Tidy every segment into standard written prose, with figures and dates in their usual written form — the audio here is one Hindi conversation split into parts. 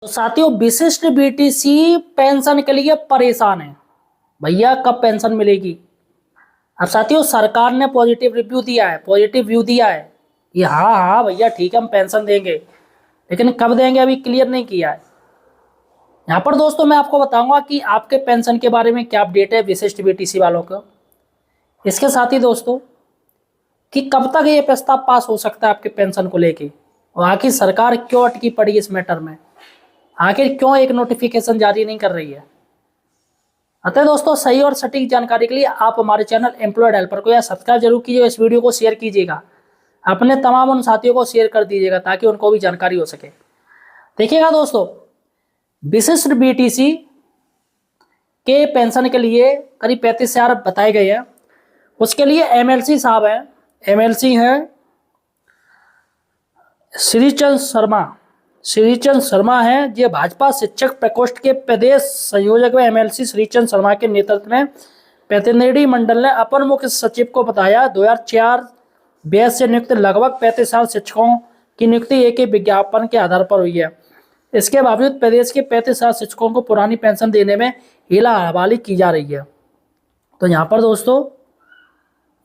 तो साथियों, विशिष्ट बीटीसी पेंशन के लिए परेशान है। भैया कब पेंशन मिलेगी। अब साथियों, सरकार ने पॉजिटिव रिव्यू दिया है, पॉजिटिव व्यू दिया है कि हाँ हाँ भैया ठीक है, हम पेंशन देंगे, लेकिन कब देंगे अभी क्लियर नहीं किया है। यहाँ पर दोस्तों मैं आपको बताऊंगा कि आपके पेंशन के बारे में क्या अपडेट है विशिष्ट बीटीसी वालों का। इसके साथ ही दोस्तों कि कब तक ये प्रस्ताव पास हो सकता है आपके पेंशन को लेके, और आखिर सरकार क्यों अटकी पड़ी इस मैटर में, आखिर क्यों एक नोटिफिकेशन जारी नहीं कर रही है। अतः दोस्तों, सही और सटीक जानकारी के लिए आप हमारे चैनल एम्प्लॉयड हेल्पर को या सब्सक्राइब जरूर कीजिएगा, इस वीडियो को शेयर कीजिएगा, अपने तमाम उन साथियों को शेयर कर दीजिएगा ताकि उनको भी जानकारी हो सके। देखिएगा दोस्तों, विशिष्ट बीटीसी के पेंशन के लिए करीब 35,000 बताए गए हैं। उसके लिए एमएलसी साहब हैं, एमएलसी हैं श्रीचंद शर्मा हैं। ये भाजपा शिक्षक प्रकोष्ठ के प्रदेश संयोजक व एमएलसी श्रीचंद शर्मा के नेतृत्व में प्रतिनिधि मंडल ने अपर मुख्य सचिव को बताया 2004 बैच से नियुक्त लगभग 35,000 शिक्षकों की नियुक्ति एक ही विज्ञापन के आधार पर हुई है। इसके बावजूद प्रदेश के 35,000 शिक्षकों को पुरानी पेंशन देने में हीला हवाली की जा रही है। तो यहाँ पर दोस्तों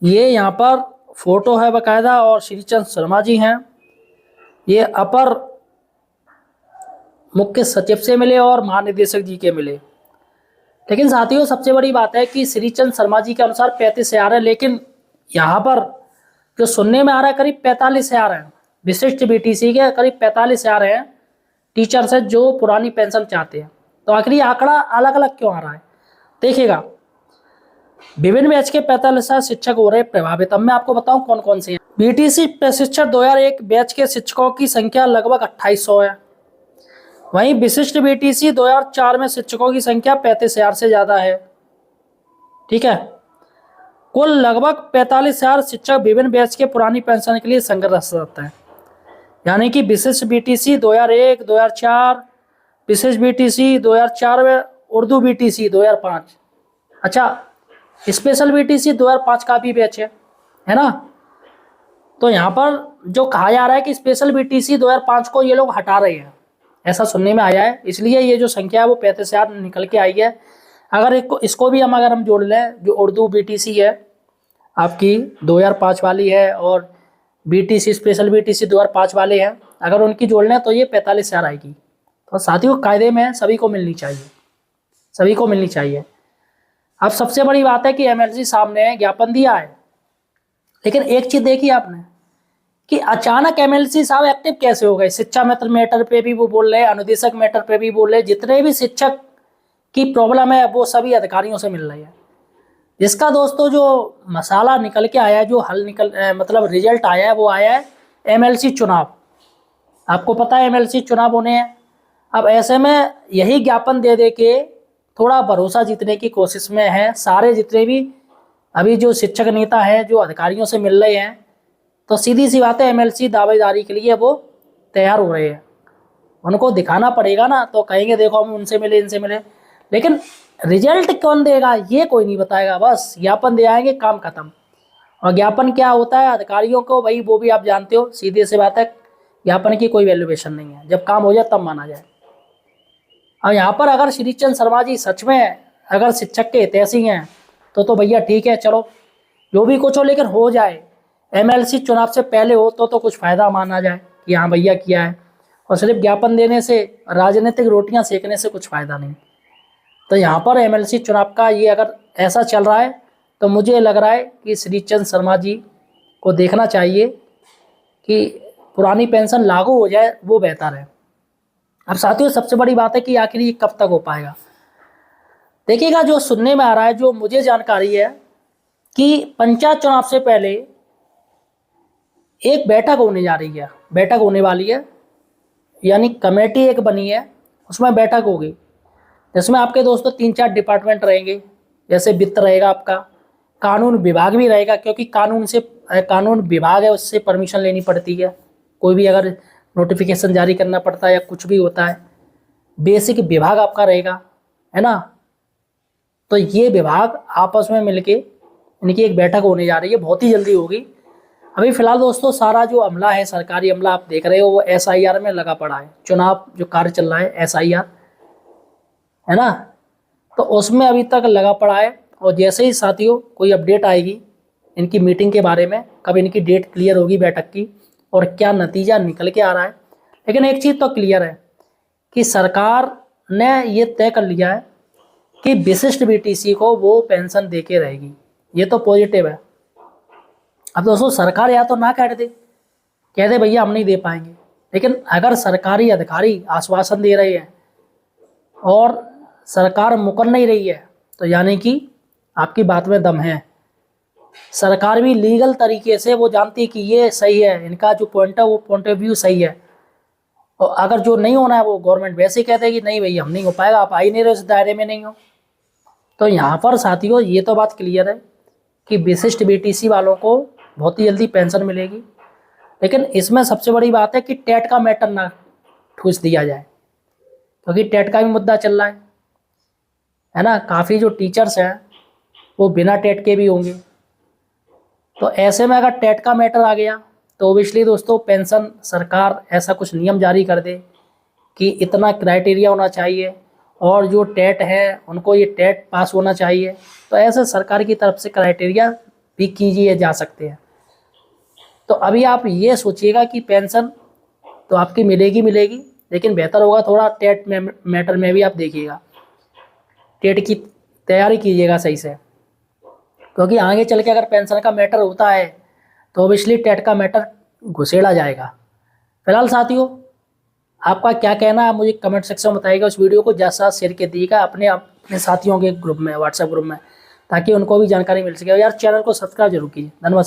ये यहाँ पर फोटो है बकायदा, और श्रीचंद शर्मा जी हैं, ये अपर मुख्य सचिव से मिले और महानिदेशक जी के मिले। लेकिन साथियों, सबसे बड़ी बात है कि श्रीचंद शर्मा जी के अनुसार 35,000 है, लेकिन यहाँ पर जो सुनने में आ रहा है करीब 45,000 है। विशिष्ट बीटीसी के करीब 45,000 हैं टीचर्स है जो पुरानी पेंशन चाहते हैं। तो आखिर ये आंकड़ा अलग अलग क्यों आ रहा है, देखिएगा। विभिन्न बैच के 45,000 शिक्षक हो रहे प्रभावित। अब मैं आपको बताऊं कौन कौन से हैं। बीटीसी प्रशिक्षक 2001 बैच के शिक्षकों की संख्या लगभग 2800 है। वहीं विशिष्ट बीटीसी 2004 में शिक्षकों की संख्या 35,000 से ज्यादा है। ठीक है, कुल लगभग 45,000 शिक्षक विभिन्न बैच के पुरानी पेंशन के लिए संघर्षरत हैं। यानी कि विशिष्ट बीटीसी 2001, 2004, विशिष्ट बीटीसी 2004 में, उर्दू बीटीसी 2005। अच्छा, स्पेशल बीटीसी 2005 का भी बैच है ना। तो यहाँ पर जो कहा जा रहा है कि स्पेशल बीटीसी 2005 को ये लोग हटा रहे हैं, ऐसा सुनने में आया है। इसलिए ये जो संख्या है वो 35,000 निकल के आई है। अगर इसको भी अगर हम जोड़ लें, जो उर्दू बीटीसी है आपकी 2005 वाली है, और बीटीसी स्पेशल बीटीसी 2005 वाले हैं, अगर उनकी जोड़ लें तो ये 45,000 आएगी। तो साथियों, कायदे में सभी को मिलनी चाहिए, सभी को मिलनी चाहिए। अब सबसे बड़ी बात है कि एमएलसी साहब ने ज्ञापन दिया है, लेकिन एक चीज देखी आपने कि अचानक एमएलसी साहब एक्टिव कैसे हो गए। शिक्षा मित्र मैटर पे भी वो बोल रहे हैं, अनुदेशक मैटर पे भी बोल रहे हैं, जितने भी शिक्षक की प्रॉब्लम है वो सभी अधिकारियों से मिल रही है। जिसका दोस्तों जो मसाला निकल के आया है, जो हल मतलब रिजल्ट आया है, वो आया है एमएलसी चुनाव। आपको पता है एमएलसी चुनाव होने हैं। अब ऐसे में यही ज्ञापन दे दे के थोड़ा भरोसा जीतने की कोशिश में है सारे जितने भी अभी जो शिक्षक नेता हैं, जो अधिकारियों से मिल रहे हैं। तो सीधी सी बात है, एमएलसी दावेदारी के लिए वो तैयार हो रहे हैं। उनको दिखाना पड़ेगा ना, तो कहेंगे देखो हम उनसे मिले, इनसे मिले, लेकिन रिजल्ट कौन देगा ये कोई नहीं बताएगा। बस ज्ञापन दे आएंगे, काम खत्म। और ज्ञापन क्या होता है अधिकारियों को, भाई वो भी आप जानते हो, सीधी सी बात है, ज्ञापन की कोई वैल्यूएशन नहीं है। जब काम हो जाए तब माना जाए। और यहाँ पर अगर श्रीचंद शर्मा जी सच में अगर शिक्षक के हितैषी हैं तो भैया ठीक है, चलो जो भी कुछ हो, लेकिन हो जाए। एमएलसी चुनाव से पहले हो तो कुछ फायदा माना जाए कि हाँ भैया किया है, और सिर्फ ज्ञापन देने से, राजनीतिक रोटियां सेकने से कुछ फायदा नहीं। तो यहाँ पर एमएलसी चुनाव का ये अगर ऐसा चल रहा है तो मुझे लग रहा है कि श्रीचंद शर्मा जी को देखना चाहिए कि पुरानी पेंशन लागू हो जाए, वो बेहतर है। अब साथियों, सबसे बड़ी बात है कि आखिर ये कब तक हो पाएगा। देखिएगा, जो सुनने में आ रहा है, जो मुझे जानकारी है कि पंचायत चुनाव से पहले एक बैठक होने जा रही है, बैठक होने वाली है, यानी कमेटी एक बनी है, उसमें बैठक होगी, जिसमें आपके दोस्तों 3-4 डिपार्टमेंट रहेंगे। जैसे वित्त रहेगा आपका, कानून विभाग भी रहेगा, क्योंकि कानून विभाग है, उससे परमिशन लेनी पड़ती है कोई भी अगर नोटिफिकेशन जारी करना पड़ता है या कुछ भी होता है। बेसिक विभाग आपका रहेगा, है ना। तो ये विभाग आपस में मिलके इनकी एक बैठक होने जा रही है, बहुत ही जल्दी होगी। अभी फिलहाल दोस्तों सारा जो अमला है, सरकारी अमला आप देख रहे हो, वो SIR में लगा पड़ा है। चुनाव जो कार्य चल रहा है SIR है ना, तो उसमें अभी तक लगा पड़ा है। और जैसे ही साथियों कोई अपडेट आएगी इनकी मीटिंग के बारे में, कब इनकी डेट क्लियर होगी बैठक की और क्या नतीजा निकल के आ रहा है, लेकिन एक चीज़ तो क्लियर है कि सरकार ने ये तय कर लिया है कि विशिष्ट BTC को वो पेंशन दे के रहेगी। ये तो पॉजिटिव है। अब दोस्तों सरकार या तो ना कह दे भैया हम नहीं दे पाएंगे, लेकिन अगर सरकारी अधिकारी आश्वासन दे रहे हैं और सरकार मुकर नहीं रही है, तो यानी कि आपकी बात में दम है। सरकार भी लीगल तरीके से वो जानती है कि ये सही है, इनका जो पॉइंट है वो पॉइंट ऑफ व्यू सही है। और अगर जो नहीं होना है वो गवर्नमेंट वैसे ही कहते हैं कि नहीं भैया हम नहीं हो पाएगा, आप आ ही नहीं रहे, इस दायरे में नहीं हो। तो यहाँ पर साथियों ये तो बात क्लियर है कि विशिष्ट BTC वालों को बहुत ही जल्दी पेंशन मिलेगी। लेकिन इसमें सबसे बड़ी बात है कि टेट का मैटर ना ठूस दिया जाए, क्योंकि टेट का भी मुद्दा चल रहा है ना। काफ़ी जो टीचर्स हैं वो बिना टेट के भी होंगे। तो ऐसे में अगर टेट का मैटर आ गया तो ओबियसली दोस्तों पेंशन सरकार ऐसा कुछ नियम जारी कर दे कि इतना क्राइटेरिया होना चाहिए और जो टेट है उनको ये टेट पास होना चाहिए। तो ऐसे सरकार की तरफ से क्राइटेरिया भी कीजिए जा सकते हैं। तो अभी आप ये सोचिएगा कि पेंशन तो आपकी मिलेगी, लेकिन बेहतर होगा थोड़ा टेट मैटर में भी आप देखिएगा, टेट की तैयारी कीजिएगा सही से, क्योंकि आगे चल के अगर पेंशन का मैटर होता है तो ऑब्वियसली टेट का मैटर घुसेड़ा जाएगा। फिलहाल साथियों आपका क्या कहना है, आप मुझे कमेंट सेक्शन में बताइएगा। उस वीडियो को ज़्यादा से ज़्यादा शेयर कर दीजिएगा अपने साथियों के ग्रुप में, व्हाट्सएप ग्रुप में, ताकि उनको भी जानकारी मिल सके। यार चैनल को सब्सक्राइब जरूर कीजिए। धन्यवाद।